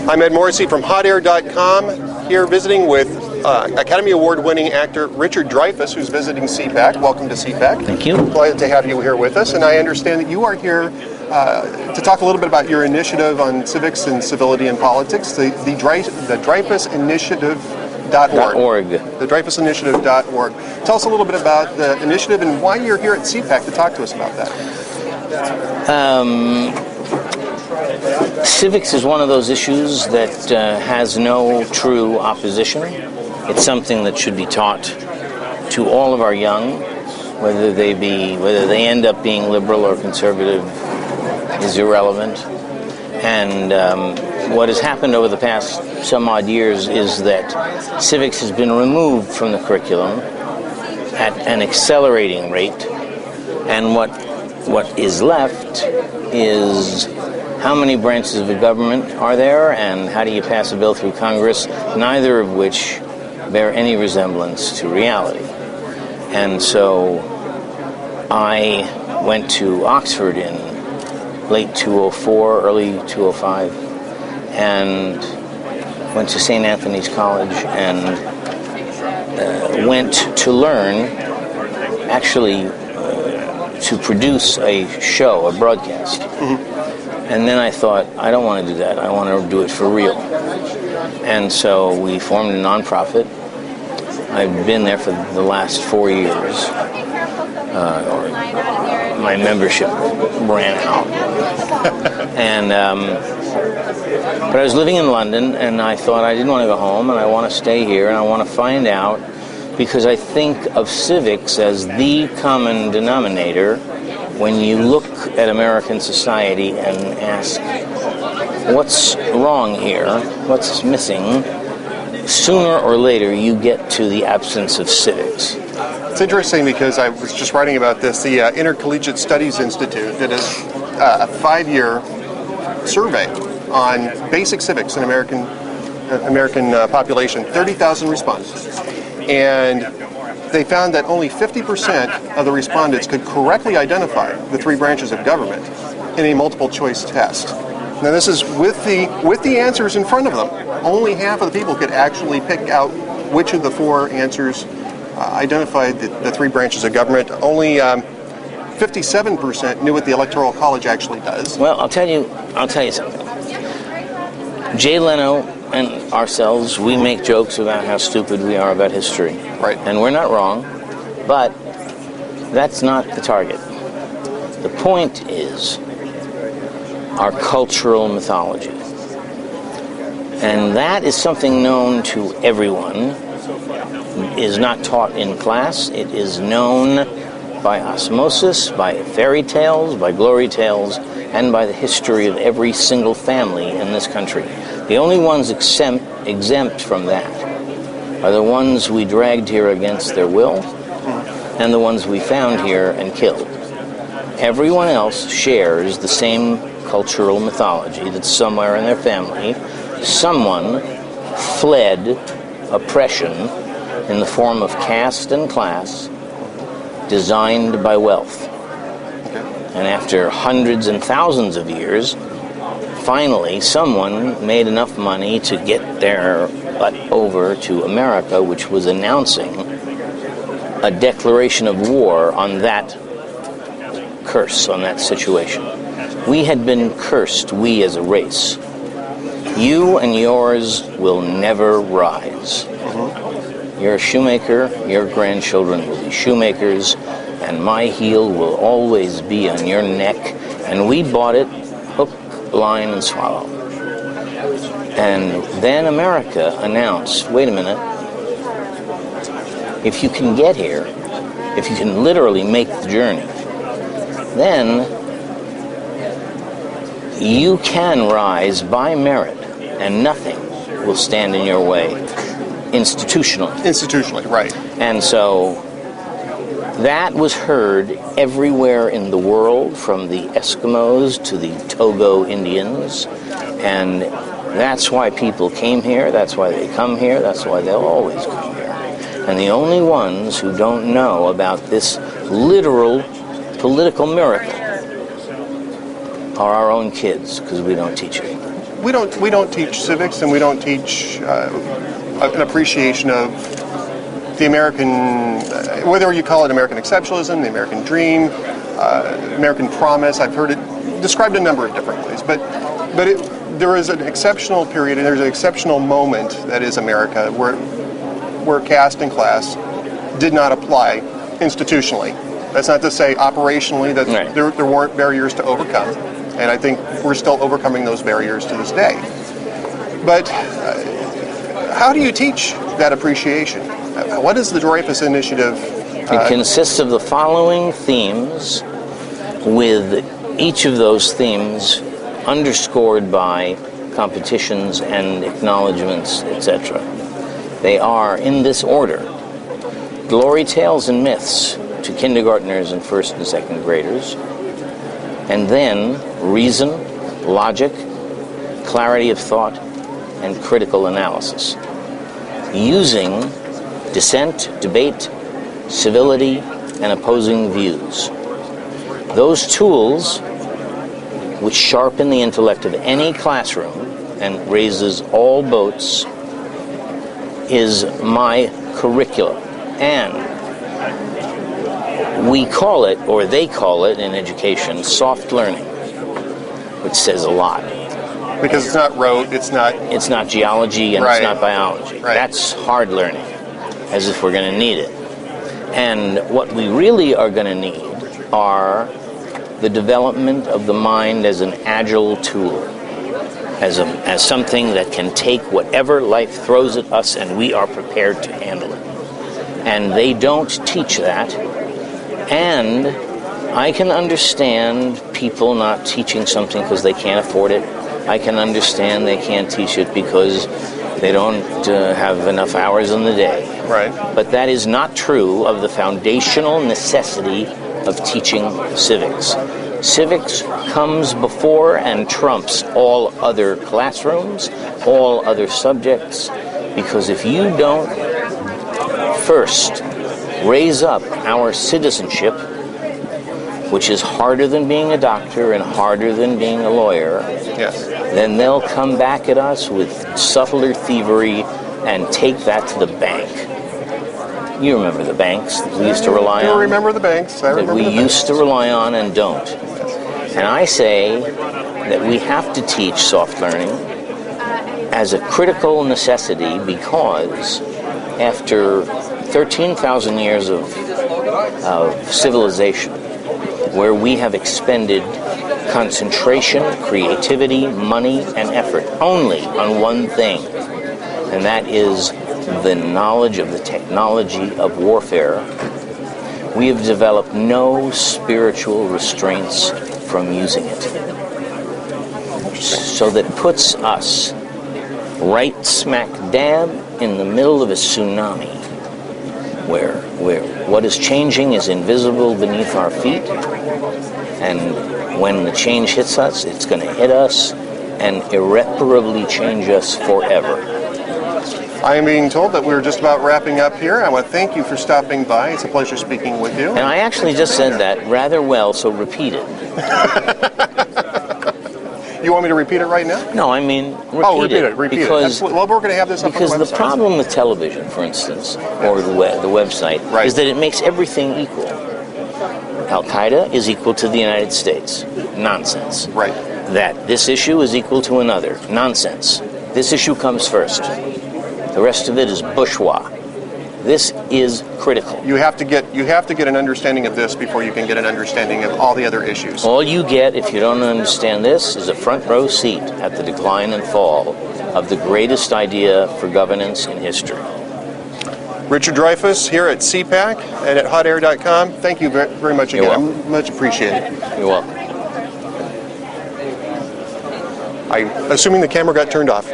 I'm Ed Morrissey from HotAir.com, here visiting with Academy Award-winning actor Richard Dreyfus, who's visiting Cpac. Welcome to Cpac. Thank you. Glad to have you here with us, and I understand that you are here to talk a little bit about your initiative on civics and civility and politics, the Dreyfus Initiative.org. The DreyfusInitiative.org. Tell us a little bit about the initiative and why you're here at Cpac to talk to us about that. Civics is one of those issues that has no true opposition. It's something that should be taught to all of our young, whether they end up being liberal or conservative is irrelevant. And what has happened over the past some odd years is that civics has been removed from the curriculum at an accelerating rate, and what is left is how many branches of the government are there and how do you pass a bill through Congress, neither of which bear any resemblance to reality. And so I went to Oxford in late 2004, early 2005, and went to St. Anthony's College and went to learn, actually, to produce a show, a broadcast. Mm-hmm. And then I thought, I don't want to do that. I want to do it for real. And so we formed a nonprofit. I've been there for the last 4 years. My membership ran out. But I was living in London, and I thought I didn't want to go home, and I want to stay here, and I want to find out, because I think of civics as the common denominator when you look at American society and ask, what's wrong here? What's missing? Sooner or later, you get to the absence of civics. It's interesting because I was just writing about this. The Intercollegiate Studies Institute did a 5-year survey on basic civics in American population, 30,000 respondents. And they found that only 50% of the respondents could correctly identify the 3 branches of government in a multiple choice test. Now this is with the answers in front of them. Only half of the people could actually pick out which of the 4 answers identified the 3 branches of government. Only 57% knew what the Electoral College actually does. Well, I'll tell you something. Jay Leno and ourselves, we make jokes about how stupid we are about history. Right. And we're not wrong, but that's not the target. The point is our cultural mythology. And that is something known to everyone. It is not taught in class. It is known by osmosis, by fairy tales, by glory tales, and by the history of every single family in this country. The only ones exempt from that are the ones we dragged here against their will and the ones we found here and killed. Everyone else shares the same cultural mythology that somewhere in their family someone fled oppression in the form of caste and class designed by wealth. And after hundreds and thousands of years, finally, someone made enough money to get their butt over to America, which was announcing a declaration of war on that curse, on that situation. We had been cursed, we as a race. You and yours will never rise. You're a shoemaker, your grandchildren will be shoemakers, and my heel will always be on your neck, and we bought it hook, line, and swallow. And then America announced, wait a minute, if you can get here, if you can literally make the journey, then you can rise by merit, and nothing will stand in your way institutionally. Institutionally, right. And so that was heard everywhere in the world, from the Eskimos to the Togo Indians, and that's why people came here, that's why they come here, that's why they'll always come here. And the only ones who don't know about this literal political miracle are our own kids, because we don't teach it. we don't teach civics, and we don't teach an appreciation of the American, whether you call it American exceptionalism, the American dream, American promise. I've heard it described a number of different ways, but there is an exceptional period, and there's an exceptional moment that is America, where caste and class did not apply institutionally. That's not to say operationally that right. there weren't barriers to overcome, and I think we're still overcoming those barriers to this day. But how do you teach that appreciation? What is the Dreyfus Initiative? It consists of the following themes, with each of those themes underscored by competitions and acknowledgments, etc. They are, in this order: glory tales and myths to kindergartners and first and second graders, and then reason, logic, clarity of thought, and critical analysis, using dissent, debate, civility, and opposing views. Those tools, which sharpen the intellect of any classroom and raises all boats, is my curriculum. And we call it, or they call it in education, soft learning, which says a lot. Because it's not rote, it's not geology, and right. It's not biology. Right. That's hard learning, as if we're going to need it. And what we really are going to need are the development of the mind as an agile tool, as something that can take whatever life throws at us, and we are prepared to handle it. And they don't teach that. And I can understand people not teaching something because they can't afford it. I can understand they can't teach it because they don't have enough hours in the day. Right. But that is not true of the foundational necessity of teaching civics. Civics comes before and trumps all other classrooms, all other subjects, because if you don't first raise up our citizenship, which is harder than being a doctor and harder than being a lawyer, yes. Then they'll come back at us with subtler thievery and take that to the bank. You remember the banks that we used to rely on? I remember the banks. That we used to rely on and don't. And I say that we have to teach soft learning as a critical necessity, because after 13,000 years of civilization, where we have expended concentration, creativity, money, and effort only on one thing, and that is the knowledge of the technology of warfare, we have developed no spiritual restraints from using it. So that puts us right smack dab in the middle of a tsunami, where what is changing is invisible beneath our feet, and when the change hits us, it's going to hit us and irreparably change us forever. I am being told that we're just about wrapping up here. I want to thank you for stopping by. It's a pleasure speaking with you. And I actually just said that rather well, so repeat it. You want me to repeat it right now? No, I mean, repeat it. Because, well, we're going to have this up on the website. Because the problem with television, for instance, or the website, right, is that it makes everything equal. Al-Qaeda is equal to the United States. Nonsense. Right. That this issue is equal to another. Nonsense. This issue comes first. The rest of it is bourgeois. This is critical. You have to get an understanding of this before you can get an understanding of all the other issues. All you get, if you don't understand this, is a front row seat at the decline and fall of the greatest idea for governance in history. Richard Dreyfus here at Cpac and at hotair.com. Thank you very much again. You're welcome. Much appreciated. You're welcome. I'm assuming the camera got turned off.